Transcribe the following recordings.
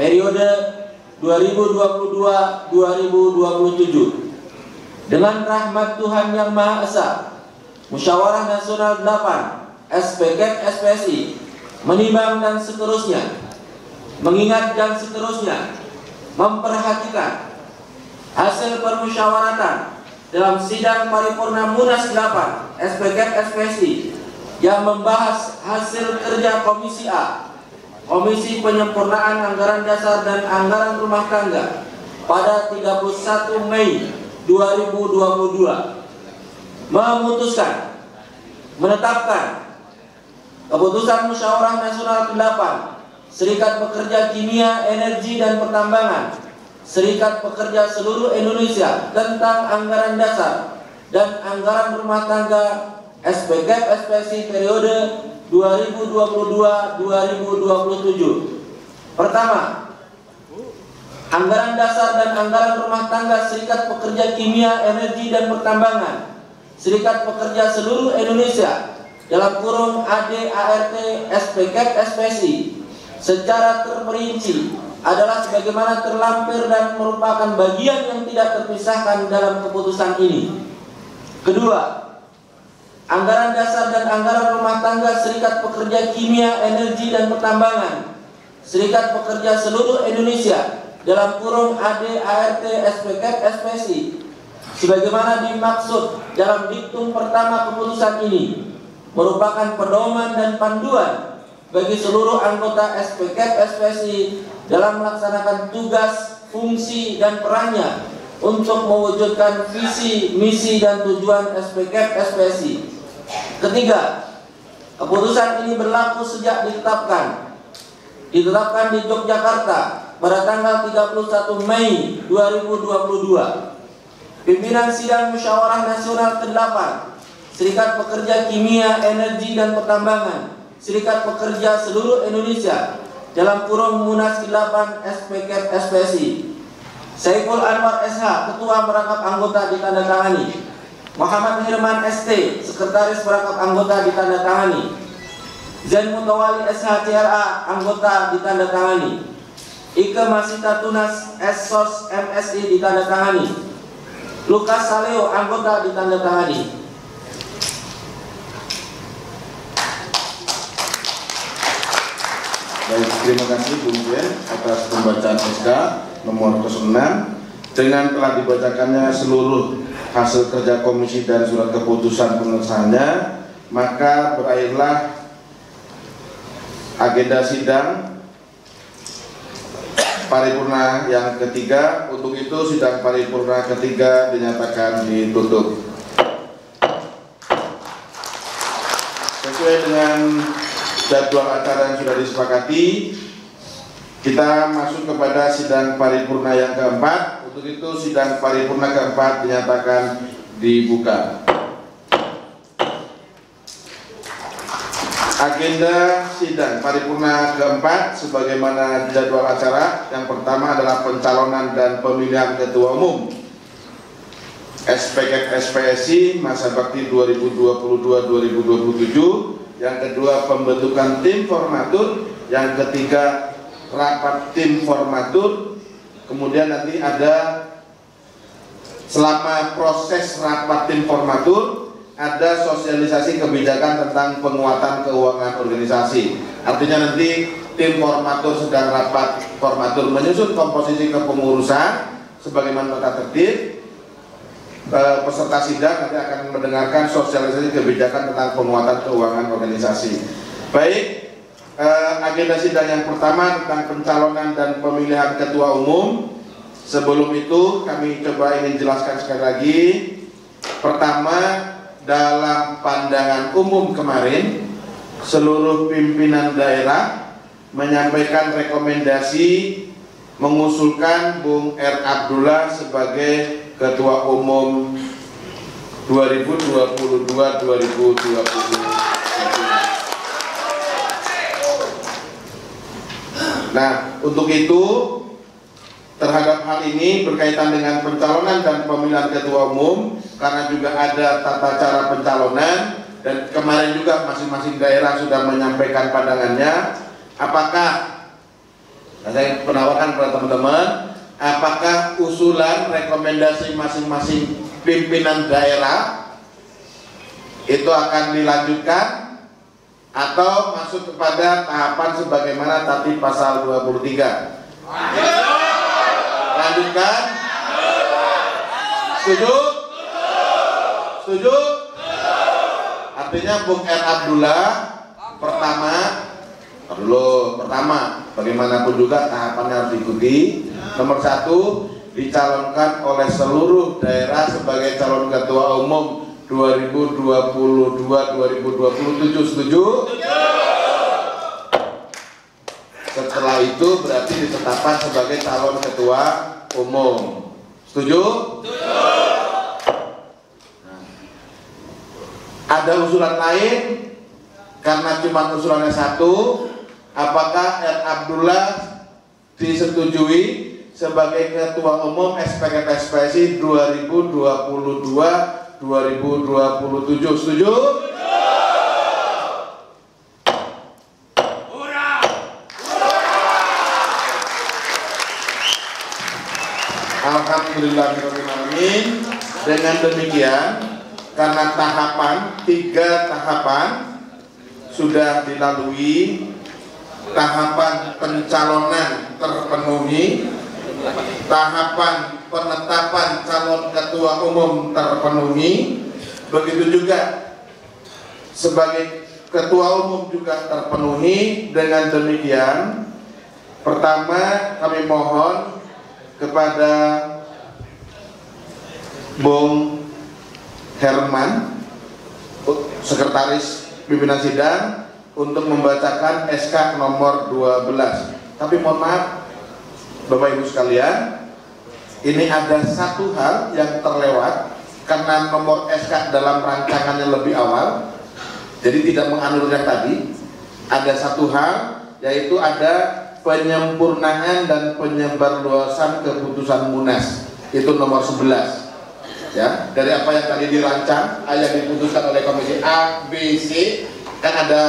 periode 2022-2027. Dengan rahmat Tuhan Yang Maha Esa, Musyawarah Nasional 8 SPKP-SPSI menimbang dan seterusnya, mengingat dan seterusnya, memperhatikan hasil permusyawaratan dalam sidang paripurna Munas 8 SPKP-SPSI yang membahas hasil kerja Komisi A, Komisi Penyempurnaan Anggaran Dasar dan Anggaran Rumah Tangga pada 31 Mei 2022, memutuskan menetapkan keputusan Musyawarah Nasional 8 Serikat Pekerja Kimia, Energi dan Pertambangan Serikat Pekerja Seluruh Indonesia tentang Anggaran Dasar dan Anggaran Rumah Tangga SPKP-SPSI periode 2022-2027. Pertama, Anggaran Dasar dan Anggaran Rumah Tangga Serikat Pekerja Kimia, Energi dan Pertambangan Serikat Pekerja Seluruh Indonesia dalam kurung AD/ART SPKP-SPSI secara terperinci adalah sebagaimana terlampir dan merupakan bagian yang tidak terpisahkan dalam keputusan ini. Kedua, Anggaran Dasar dan Anggaran Rumah Tangga Serikat Pekerja Kimia, Energi dan Pertambangan Serikat Pekerja Seluruh Indonesia dalam kurung AD/ART SPKP-SPSI sebagaimana dimaksud dalam diktum pertama keputusan ini merupakan pedoman dan panduan bagi seluruh anggota SPKP-SPSI dalam melaksanakan tugas, fungsi, dan perannya untuk mewujudkan visi, misi, dan tujuan SPKP-SPSI. Ketiga, keputusan ini berlaku sejak ditetapkan di Yogyakarta pada tanggal 31 Mei 2022. Pimpinan Sidang Musyawarah Nasional ke-8 Serikat Pekerja Kimia, Energi, dan Pertambangan Serikat Pekerja Seluruh Indonesia dalam kurung Munas 8 SPKP-SPSI. Saiful Anwar SH, Ketua Merangkap Anggota, ditandatangani. Muhammad Hirman ST, Sekretaris Merangkap Anggota, ditandatangani. Zain Mutawali SH CRA, Anggota, ditandatangani. Ike Masita Tunas SSOS MSI, ditandatangani. Lukas Saleo, Anggota, ditandatangani. Baik, terima kasih Bung Jen atas pembacaan SK nomor 06. Dengan telah dibacakannya seluruh hasil kerja komisi dan surat keputusan pengesahannya, maka berakhirlah agenda sidang paripurna yang ketiga. Untuk itu sidang paripurna ketiga dinyatakan ditutup. Sesuai dengan jadwal acara yang sudah disepakati, kita masuk kepada sidang paripurna yang keempat. Untuk itu sidang paripurna keempat dinyatakan dibuka. Agenda sidang paripurna keempat sebagaimana jadwal acara. Yang pertama adalah pencalonan dan pemilihan ketua umum SPKP-SPSI masa bakti 2022-2027. Yang kedua pembentukan tim formatur. Yang ketiga rapat tim formatur. Kemudian nanti ada selama proses rapat tim formatur ada sosialisasi kebijakan tentang penguatan keuangan organisasi. Artinya nanti tim formatur sedang rapat formatur menyusun komposisi kepengurusan sebagaimana tata tertib. Peserta sidang nanti akan mendengarkan sosialisasi kebijakan tentang penguatan keuangan organisasi. Baik, agenda sidang yang pertama tentang pencalonan dan pemilihan ketua umum. Sebelum itu kami coba ingin jelaskan sekali lagi. Pertama, dalam pandangan umum kemarin seluruh pimpinan daerah menyampaikan rekomendasi mengusulkan Bung R. Abdullah sebagai Ketua Umum 2022-2020. Nah, untuk itu terhadap hal ini berkaitan dengan pencalonan dan pemilihan ketua umum, karena juga ada tata cara pencalonan dan kemarin juga masing-masing daerah sudah menyampaikan pandangannya, apakah Nah, saya penawarkan kepada teman-teman, apakah usulan rekomendasi masing-masing pimpinan daerah itu akan dilanjutkan atau masuk kepada tahapan sebagaimana tadi pasal 23? Lanjutkan? Setuju? Setuju? Artinya Bung R. Abdullah pertama, bagaimanapun juga tahapannya harus diikuti. Nomor 1, dicalonkan oleh seluruh daerah sebagai calon ketua umum 2022-2027. Setuju? Setelah itu berarti ditetapkan sebagai calon ketua umum. Setuju? Nah, ada usulan lain? Karena cuma usulannya 1, apakah R. Abdullah disetujui sebagai ketua umum SPKP-SPSI 2022-2027? Setuju? Alhamdulillahirrahmanirrahim. Dengan demikian, karena tahapan 3 tahapan sudah dilalui, tahapan pencalonan terpenuhi, tahapan penetapan calon ketua umum terpenuhi, begitu juga sebagai ketua umum juga terpenuhi. Dengan demikian, pertama kami mohon kepada Bung Herman, Sekretaris Pimpinan Sidang, untuk membacakan SK nomor 12. Tapi mohon maaf Bapak Ibu sekalian, ini ada satu hal yang terlewat karena nomor SK dalam rancangannya lebih awal, jadi tidak menganur yang tadi. Ada satu hal, yaitu ada penyempurnaan dan penyebarluasan keputusan Munas, itu nomor 11. Ya, dari apa yang tadi dirancang, yang diputuskan oleh Komisi A, B, C, kan ada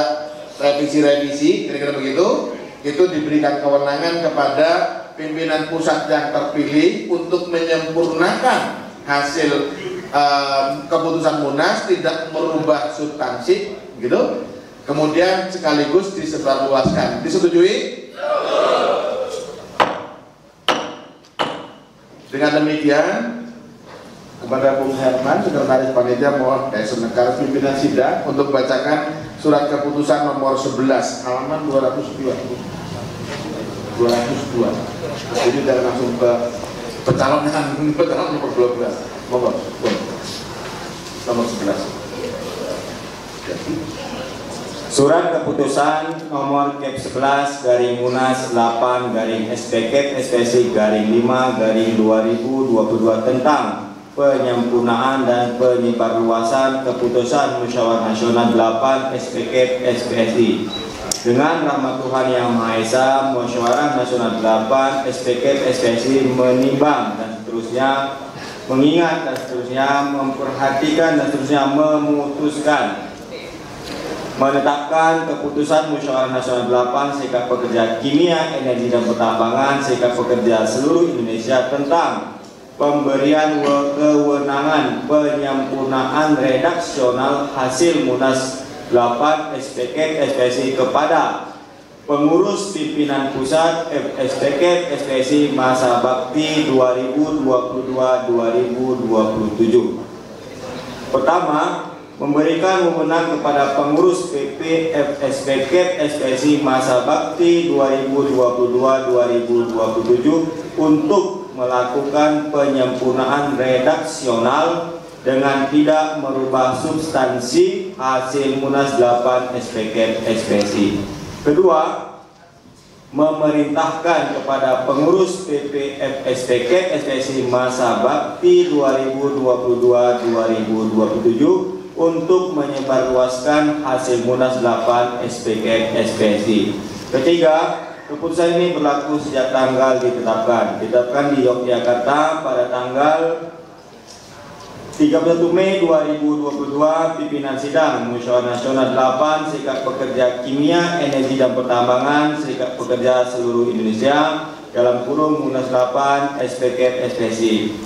revisi-revisi, kira-kira begitu. Itu diberikan kewenangan kepada pimpinan pusat yang terpilih untuk menyempurnakan hasil keputusan Munas, tidak merubah substansi, gitu. Kemudian sekaligus disebarluaskan. Disetujui? Dengan demikian, kepada Bung Herman, Sekretaris Panitia, mohon Sekretaris Pimpinan Sidang untuk bacakan surat keputusan nomor 11 halaman 202. Jadi dari langsung ke pencalonan nomor 12. Mohon nomor 11. Surat keputusan nomor Kep 11 garing Munas 8 garing SPK SPSI garing 5 garing 2022 tentang penyempurnaan dan penyebarluasan keputusan Musyawarah Nasional 8 SPK SPSI. Dengan rahmat Tuhan Yang Maha Esa, Musyawarah Nasional 8 SPK SPSI menimbang dan seterusnya, mengingat dan seterusnya, memperhatikan dan seterusnya, memutuskan menetapkan keputusan Musyawarah Nasional 8 Serikat Pekerja Kimia, Energi dan Pertambangan Serikat Pekerja seluruh Indonesia tentang pemberian kewenangan penyempurnaan redaksional hasil Munas 8 SPK SPSI kepada pengurus pimpinan pusat SPK SPSI masa bakti 2022-2027. Pertama, memberikan wewenang kepada pengurus PP SPK SPSI masa bakti 2022-2027 untuk melakukan penyempurnaan redaksional dengan tidak merubah substansi hasil Munas 8 SPK SPSI. Kedua, memerintahkan kepada pengurus PPF SPK SPSI masa bakti 2022-2027 untuk menyebarluaskan hasil Munas 8 SPK SPSI. Ketiga, keputusan ini berlaku sejak tanggal ditetapkan di Yogyakarta pada tanggal 31 Mei 2022, pimpinan sidang Musyawarah Nasional 8 Serikat Pekerja Kimia, Energi dan Pertambangan Serikat Pekerja Seluruh Indonesia dalam kurung Munas 8 SPK SPSI.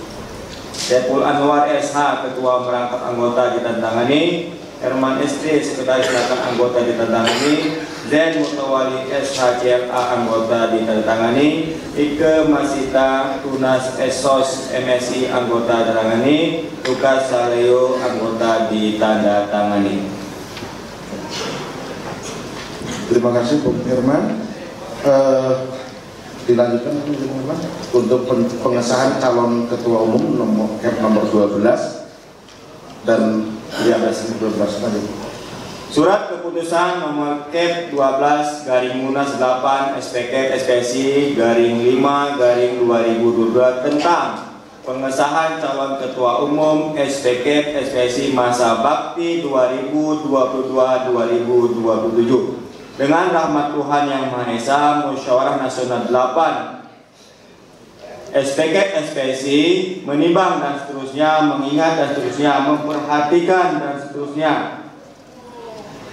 Saiful Anwar SH Ketua Merangkap Anggota ditandatangani, Herman ST Sekretaris Belakang Anggota ditandatangani, Zen Mutawali SH CLA Anggota ditandatangani, Ike Masita Tunas Esos MSI Anggota ditandatangani, Lukas Saleo Anggota ditandatangani. Terima kasih Bung Herman. Dilanjutkan untuk pengesahan calon ketua umum nomor 12 dan 12 tadi. Surat keputusan nomor KEP 12 garing Munas 8 SPK SPSI garing 5 garing 2022 tentang pengesahan calon ketua umum SPK SPSI masa bakti 2022-2027. Dengan rahmat Tuhan Yang Maha Esa, Musyawarah Nasional 8 SPK SPSI menimbang dan seterusnya, mengingat dan seterusnya, memperhatikan dan seterusnya,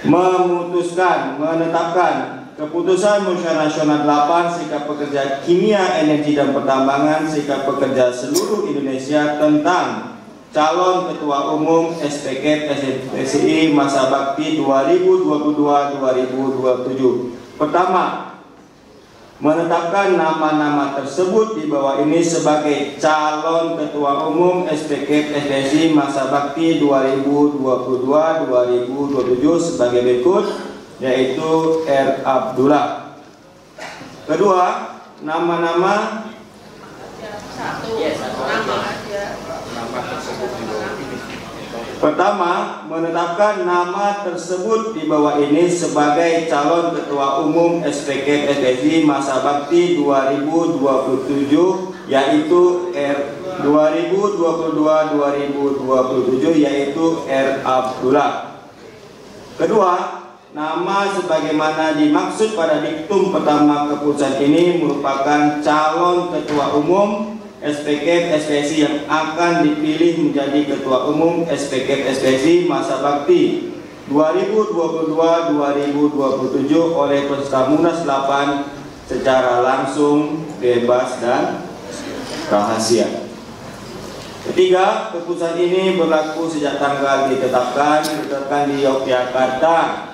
memutuskan, menetapkan keputusan Musyawarah Nasional 8 Serikat Pekerja Kimia, Energi dan Pertambangan Serikat Pekerja Seluruh Indonesia tentang calon ketua umum SPK SPSI masa bakti 2022-2027. Pertama, menetapkan nama-nama tersebut di bawah ini sebagai calon ketua umum SPK SPSI masa bakti 2022-2027 sebagai berikut, yaitu R. Abdullah. Kedua, nama-nama Pertama, menetapkan nama tersebut di bawah ini sebagai calon ketua umum SPK SPSI masa bakti 2027 yaitu R 2022-2027 yaitu R. Abdullah. Kedua, nama sebagaimana dimaksud pada diktum pertama keputusan ini merupakan calon ketua umum SPK SPSI yang akan dipilih menjadi ketua umum SPK SPSI masa bakti 2022-2027 oleh peserta Munas 8 secara langsung, bebas dan rahasia. Ketiga, keputusan ini berlaku sejak tanggal ditetapkan di Yogyakarta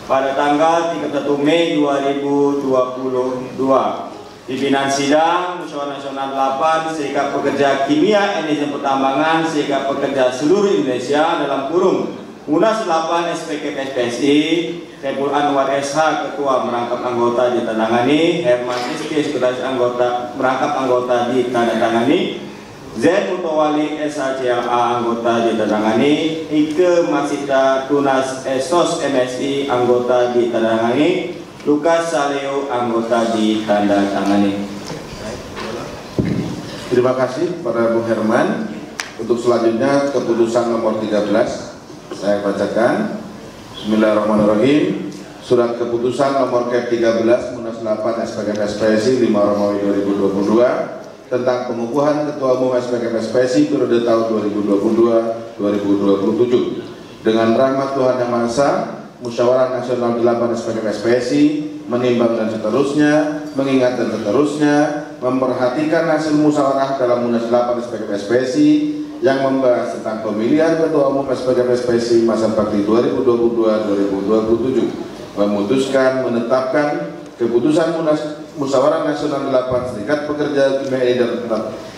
pada tanggal 31 Mei 2022. Pimpinan sidang Musyawarah Nasional 8 Serikat Pekerja Kimia, Energi dan Pertambangan Serikat Pekerja Seluruh Indonesia dalam kurung Munas 8 SPK SPSI, Saiful Anwar SH Ketua Merangkap Anggota ditandatangani, Herman ST Sekretaris Merangkap Anggota ditandatangani, Zen Mutawali SH CLA Anggota ditandatangani, Ike Masita Tunas Esos MSI Anggota ditandatangani, Lukas Saleo Anggota ditandatangani. Terima kasih pada Bung Herman. Untuk selanjutnya keputusan nomor 13 saya bacakan. Bismillahirrahmanirrahim. Surat keputusan nomor KEP 13 Munas 8 SPK SPSI 5 Romawi 2022 tentang pengukuhan ketua umum SPK SPSI periode tahun 2022-2027. Dengan rahmat Tuhan Yang Maha Esa, Musyawarah Nasional 8 SPK SPSI menimbang dan seterusnya, mengingat dan seterusnya, memperhatikan hasil musyawarah dalam Munas 8 SPK SPSI yang membahas tentang pemilihan ketua umum SPK SPSI masa bakti 2022-2027, memutuskan menetapkan keputusan Musyawarah Nasional 8 Serikat Pekerja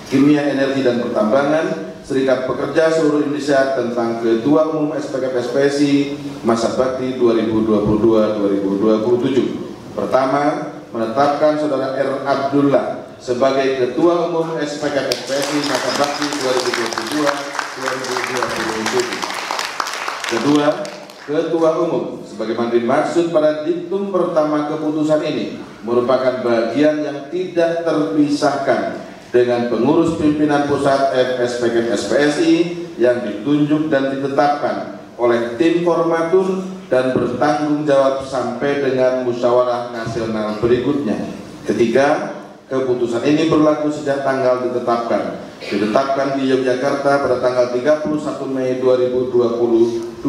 Kimia, Energi dan Pertambangan Serikat Pekerja Seluruh Indonesia tentang ketua umum SPK SPSI masa bakti 2022-2027. Pertama, menetapkan Saudara R. Abdullah sebagai ketua umum SPK SPSI masa bakti 2022-2027. Kedua, ketua umum sebagaimana dimaksud pada diktum pertama keputusan ini merupakan bagian yang tidak terpisahkan dengan pengurus pimpinan pusat SPK SPSI yang ditunjuk dan ditetapkan oleh tim formatur dan bertanggung jawab sampai dengan musyawarah nasional berikutnya. Ketiga, keputusan ini berlaku sejak tanggal ditetapkan ditetapkan di Yogyakarta pada tanggal 31 Mei 2022.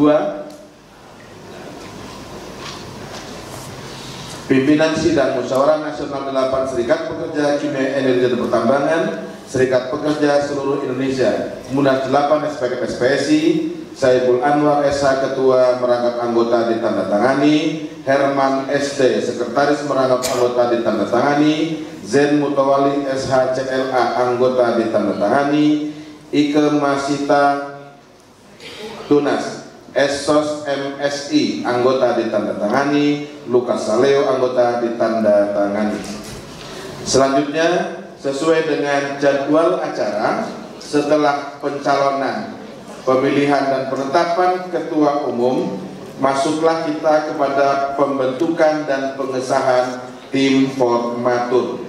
Pimpinan Sidang Musyawarah Nasional 8 Serikat Pekerja Kimia Energi dan Pertambangan Serikat Pekerja Seluruh Indonesia Munas 8 SPKP SPSI, Saiful Anwar SH Ketua merangkap anggota ditandatangani, Herman SD Sekretaris merangkap anggota ditandatangani, Zen Mutawali SH CLA anggota ditandatangani, Ike Masita Tunas Esos MSI anggota ditandatangani, Lukas Saleo anggota ditandatangani. Selanjutnya, sesuai dengan jadwal acara, setelah pencalonan, pemilihan dan penetapan ketua umum, masuklah kita kepada pembentukan dan pengesahan tim formatur.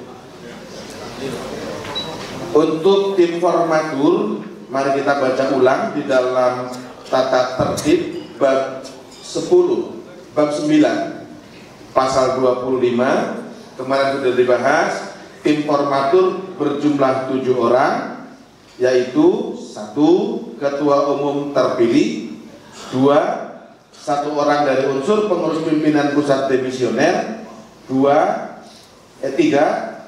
Untuk tim formatur, mari kita baca ulang di dalam tata tertib bab 10, bab 9, pasal 25, kemarin sudah dibahas. Tim formatur berjumlah 7 orang, yaitu 1 ketua umum terpilih, 2 1 orang dari unsur pengurus pimpinan pusat demisioner, 3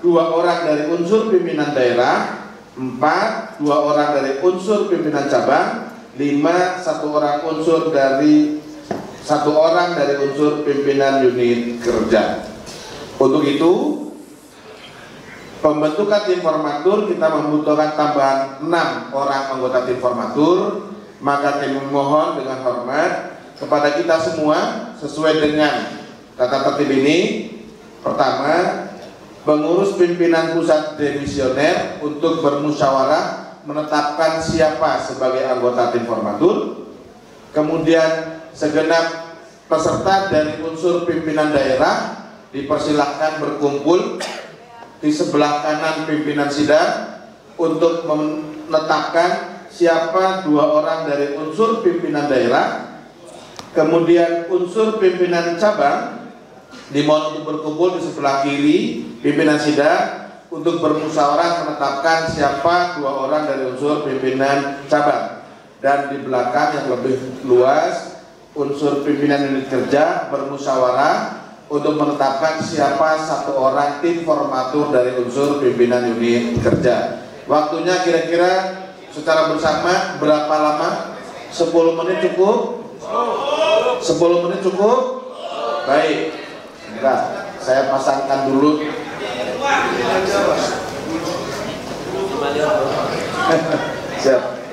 orang dari unsur pimpinan daerah, 4 2 orang dari unsur pimpinan cabang, 5 1 orang dari unsur pimpinan unit kerja. Untuk itu, pembentukan tim formatur kita membutuhkan tambahan 6 orang anggota tim formatur. Maka kami mohon dengan hormat kepada kita semua sesuai dengan tata tertib ini. Pertama, pengurus pimpinan pusat demisioner untuk bermusyawarah menetapkan siapa sebagai anggota tim formatur. Kemudian segenap peserta dari unsur pimpinan daerah dipersilahkan berkumpul di sebelah kanan pimpinan sidang untuk menetapkan siapa 2 orang dari unsur pimpinan daerah. Kemudian unsur pimpinan cabang dimohon untuk berkumpul di sebelah kiri pimpinan sidang untuk bermusyawarah menetapkan siapa 2 orang dari unsur pimpinan cabang. Dan di belakang yang lebih luas, unsur pimpinan unit kerja bermusyawarah untuk menetapkan siapa 1 orang tim formatur dari unsur pimpinan unit kerja. Waktunya kira-kira secara bersama berapa lama? 10 menit cukup? 10 menit cukup? Baik. Enggak, saya pasangkan dulu. Siap.